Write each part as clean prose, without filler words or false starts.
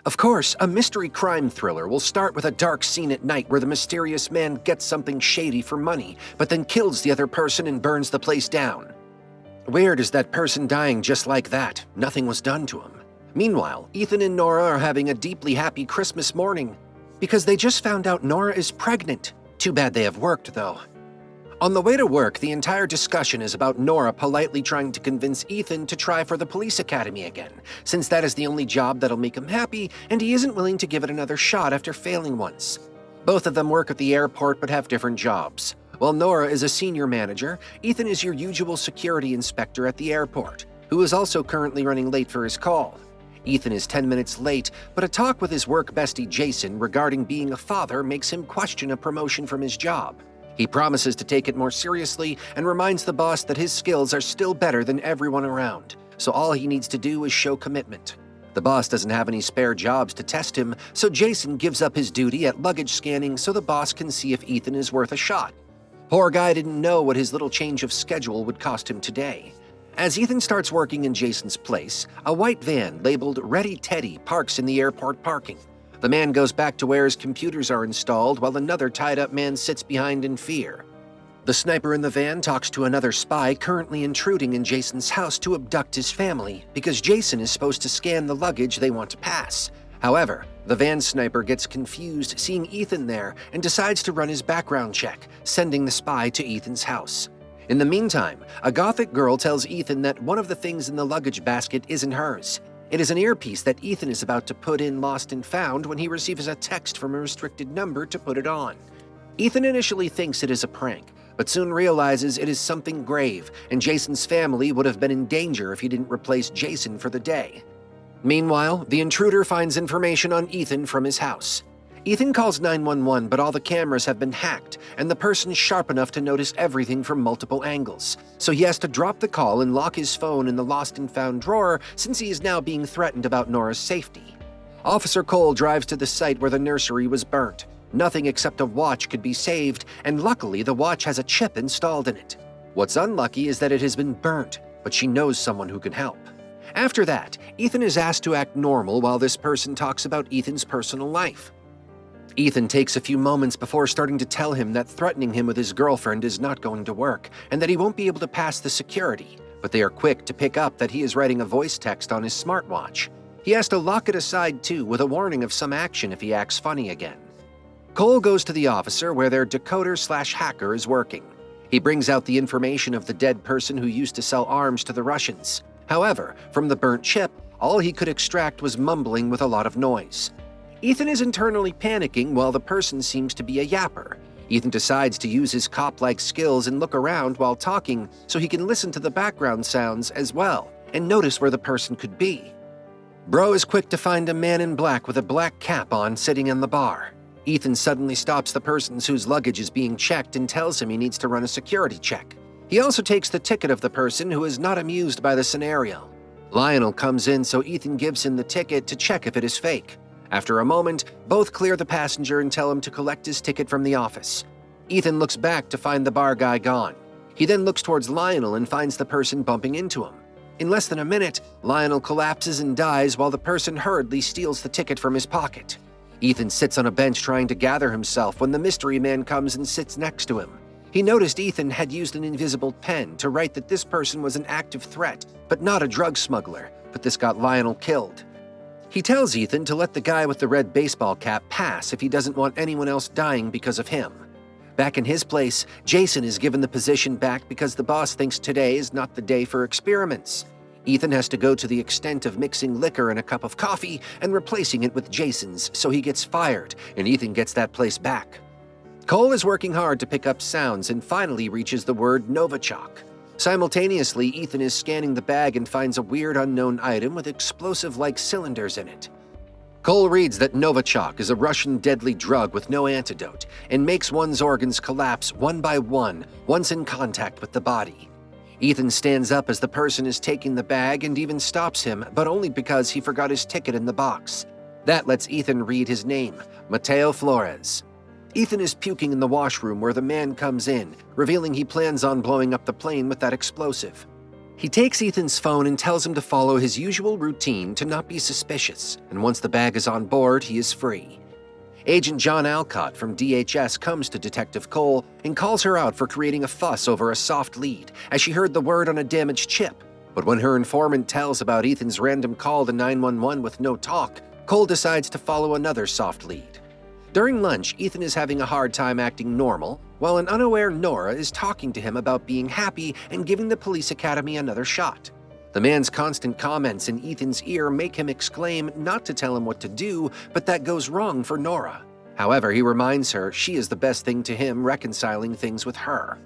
Of course, a mystery crime thriller will start with a dark scene at night where the mysterious man gets something shady for money, but then kills the other person and burns the place down. Weird is that person dying just like that. Nothing was done to him. Meanwhile, Ethan and Nora are having a deeply happy Christmas morning because they just found out Nora is pregnant. Too bad they have worked, though. On the way to work, the entire discussion is about Nora politely trying to convince Ethan to try for the police academy again, since that is the only job that'll make him happy and he isn't willing to give it another shot after failing once. Both of them work at the airport but have different jobs. While Nora is a senior manager, Ethan is your usual security inspector at the airport, who is also currently running late for his call. Ethan is 10 minutes late, but a talk with his work bestie Jason regarding being a father makes him question a promotion from his job. He promises to take it more seriously and reminds the boss that his skills are still better than everyone around, so all he needs to do is show commitment. The boss doesn't have any spare jobs to test him, so Jason gives up his duty at luggage scanning so the boss can see if Ethan is worth a shot. Poor guy didn't know what his little change of schedule would cost him today. As Ethan starts working in Jason's place, a white van labeled Ready Teddy parks in the airport parking. The man goes back to where his computers are installed while another tied-up man sits behind in fear. The sniper in the van talks to another spy currently intruding in Jason's house to abduct his family because Jason is supposed to scan the luggage they want to pass. However, the van sniper gets confused seeing Ethan there and decides to run his background check, sending the spy to Ethan's house. In the meantime, a gothic girl tells Ethan that one of the things in the luggage basket isn't hers. It is an earpiece that Ethan is about to put in Lost and Found when he receives a text from a restricted number to put it on. Ethan initially thinks it is a prank, but soon realizes it is something grave, and Jason's family would have been in danger if he didn't replace Jason for the day. Meanwhile, the intruder finds information on Ethan from his house. Ethan calls 911, but all the cameras have been hacked, and the person's sharp enough to notice everything from multiple angles. So he has to drop the call and lock his phone in the Lost and Found drawer since he is now being threatened about Nora's safety. Officer Cole drives to the site where the nursery was burnt. Nothing except a watch could be saved, and luckily the watch has a chip installed in it. What's unlucky is that it has been burnt, but she knows someone who can help. After that, Ethan is asked to act normal while this person talks about Ethan's personal life. Ethan takes a few moments before starting to tell him that threatening him with his girlfriend is not going to work and that he won't be able to pass the security, but they are quick to pick up that he is writing a voice text on his smartwatch. He has to lock it aside too, with a warning of some action if he acts funny again. Cole goes to the officer where their decoder/hacker is working. He brings out the information of the dead person who used to sell arms to the Russians. However, from the burnt chip, all he could extract was mumbling with a lot of noise. Ethan is internally panicking while the person seems to be a yapper. Ethan decides to use his cop-like skills and look around while talking so he can listen to the background sounds as well and notice where the person could be. Bro is quick to find a man in black with a black cap on sitting in the bar. Ethan suddenly stops the person whose luggage is being checked and tells him he needs to run a security check. He also takes the ticket of the person who is not amused by the scenario. Lionel comes in so Ethan gives him the ticket to check if it is fake. After a moment, both clear the passenger and tell him to collect his ticket from the office. Ethan looks back to find the bar guy gone. He then looks towards Lionel and finds the person bumping into him. In less than a minute, Lionel collapses and dies while the person hurriedly steals the ticket from his pocket. Ethan sits on a bench trying to gather himself when the mystery man comes and sits next to him. He noticed Ethan had used an invisible pen to write that this person was an active threat, but not a drug smuggler, but this got Lionel killed. He tells Ethan to let the guy with the red baseball cap pass if he doesn't want anyone else dying because of him. Back in his place, Jason is given the position back because the boss thinks today is not the day for experiments. Ethan has to go to the extent of mixing liquor in a cup of coffee and replacing it with Jason's, so he gets fired, and Ethan gets that place back. Cole is working hard to pick up sounds and finally reaches the word Novichok. Simultaneously, Ethan is scanning the bag and finds a weird unknown item with explosive-like cylinders in it. Cole reads that Novichok is a Russian deadly drug with no antidote and makes one's organs collapse one by one once in contact with the body. Ethan stands up as the person is taking the bag and even stops him, but only because he forgot his ticket in the box. That lets Ethan read his name, Mateo Flores. Ethan is puking in the washroom where the man comes in, revealing he plans on blowing up the plane with that explosive. He takes Ethan's phone and tells him to follow his usual routine to not be suspicious, and once the bag is on board, he is free. Agent John Alcott from DHS comes to Detective Cole and calls her out for creating a fuss over a soft lead, as she heard the word on a damaged chip. But when her informant tells about Ethan's random call to 911 with no talk, Cole decides to follow another soft lead. During lunch, Ethan is having a hard time acting normal, while an unaware Nora is talking to him about being happy and giving the police academy another shot. The man's constant comments in Ethan's ear make him exclaim not to tell him what to do, but that goes wrong for Nora. However, he reminds her she is the best thing to him, reconciling things with her.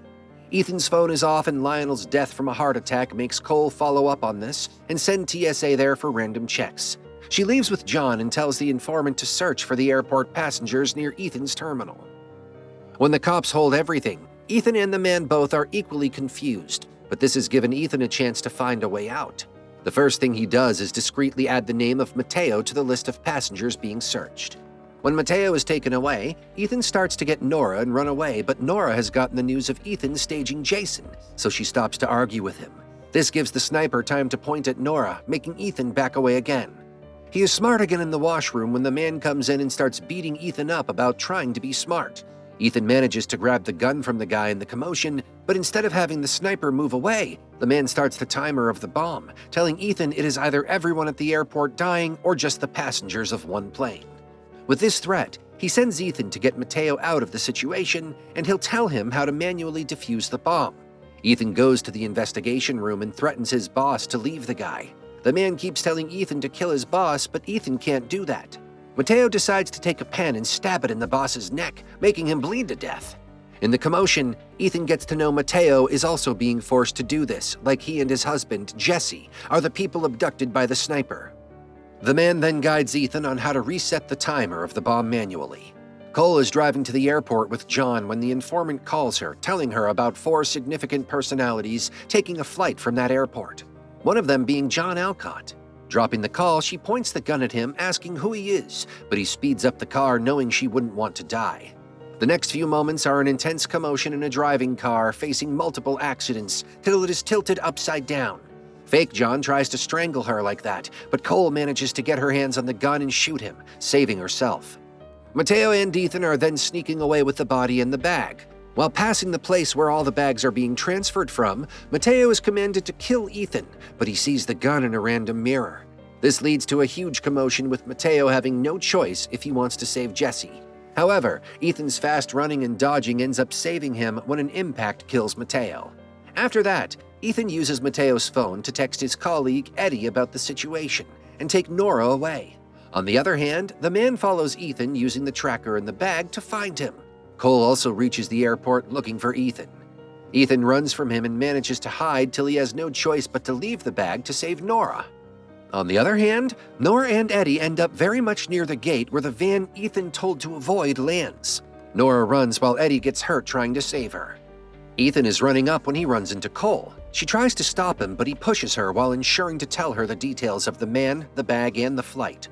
Ethan's phone is off and Lionel's death from a heart attack makes Cole follow up on this and send TSA there for random checks. She leaves with John and tells the informant to search for the airport passengers near Ethan's terminal. When the cops hold everything, Ethan and the man both are equally confused, but this has given Ethan a chance to find a way out. The first thing he does is discreetly add the name of Mateo to the list of passengers being searched. When Mateo is taken away, Ethan starts to get Nora and run away, but Nora has gotten the news of Ethan staging Jason, so she stops to argue with him. This gives the sniper time to point at Nora, making Ethan back away again. He is smart again in the washroom when the man comes in and starts beating Ethan up about trying to be smart. Ethan manages to grab the gun from the guy in the commotion, but instead of having the sniper move away, the man starts the timer of the bomb, telling Ethan it is either everyone at the airport dying or just the passengers of one plane. With this threat, he sends Ethan to get Mateo out of the situation, and he'll tell him how to manually defuse the bomb. Ethan goes to the investigation room and threatens his boss to leave the guy. The man keeps telling Ethan to kill his boss, but Ethan can't do that. Mateo decides to take a pen and stab it in the boss's neck, making him bleed to death. In the commotion, Ethan gets to know Mateo is also being forced to do this, like he and his husband, Jesse, are the people abducted by the sniper. The man then guides Ethan on how to reset the timer of the bomb manually. Cole is driving to the airport with John when the informant calls her, telling her about 4 significant personalities taking a flight from that airport, one of them being John Alcott. Dropping the call, she points the gun at him, asking who he is, but he speeds up the car knowing she wouldn't want to die. The next few moments are an intense commotion in a driving car facing multiple accidents till it is tilted upside down. Fake John tries to strangle her like that, but Cole manages to get her hands on the gun and shoot him, saving herself. Mateo and Ethan are then sneaking away with the body and the bag. While passing the place where all the bags are being transferred from, Mateo is commanded to kill Ethan, but he sees the gun in a random mirror. This leads to a huge commotion with Mateo having no choice if he wants to save Jesse. However, Ethan's fast running and dodging ends up saving him when an impact kills Mateo. After that, Ethan uses Mateo's phone to text his colleague Eddie about the situation and take Nora away. On the other hand, the man follows Ethan using the tracker in the bag to find him. Cole also reaches the airport looking for Ethan. Ethan runs from him and manages to hide till he has no choice but to leave the bag to save Nora. On the other hand, Nora and Eddie end up very much near the gate where the van Ethan told to avoid lands. Nora runs while Eddie gets hurt trying to save her. Ethan is running up when he runs into Cole. She tries to stop him, but he pushes her while ensuring to tell her the details of the man, the bag, and the flight.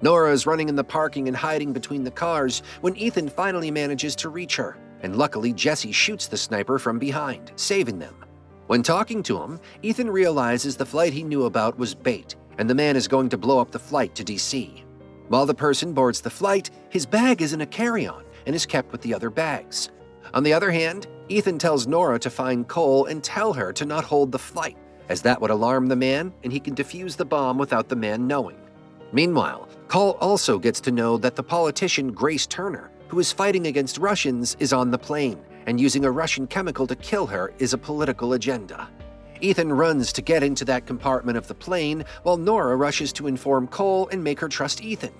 Nora is running in the parking and hiding between the cars when Ethan finally manages to reach her, and luckily Jesse shoots the sniper from behind, saving them. When talking to him, Ethan realizes the flight he knew about was bait, and the man is going to blow up the flight to DC. While the person boards the flight, his bag is in a carry-on and is kept with the other bags. On the other hand, Ethan tells Nora to find Cole and tell her to not hold the flight, as that would alarm the man and he can defuse the bomb without the man knowing. Meanwhile, Cole also gets to know that the politician Grace Turner, who is fighting against Russians, is on the plane, and using a Russian chemical to kill her is a political agenda. Ethan runs to get into that compartment of the plane, while Nora rushes to inform Cole and make her trust Ethan.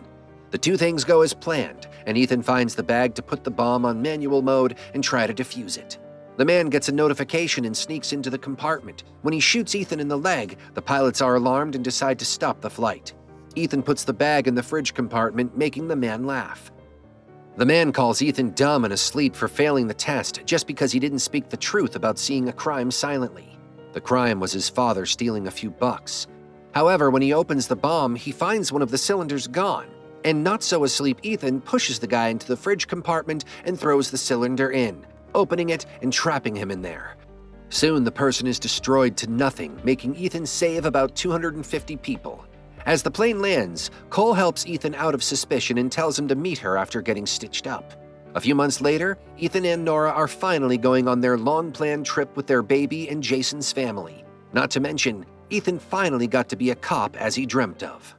The two things go as planned, and Ethan finds the bag to put the bomb on manual mode and try to defuse it. The man gets a notification and sneaks into the compartment. When he shoots Ethan in the leg, the pilots are alarmed and decide to stop the flight. Ethan puts the bag in the fridge compartment, making the man laugh. The man calls Ethan dumb and asleep for failing the test just because he didn't speak the truth about seeing a crime silently. The crime was his father stealing a few bucks. However, when he opens the bomb, he finds one of the cylinders gone, and not so asleep Ethan pushes the guy into the fridge compartment and throws the cylinder in, opening it and trapping him in there. Soon the person is destroyed to nothing, making Ethan save about 250 people. As the plane lands, Cole helps Ethan out of suspicion and tells him to meet her after getting stitched up. A few months later, Ethan and Nora are finally going on their long-planned trip with their baby and Jason's family. Not to mention, Ethan finally got to be a cop as he dreamt of.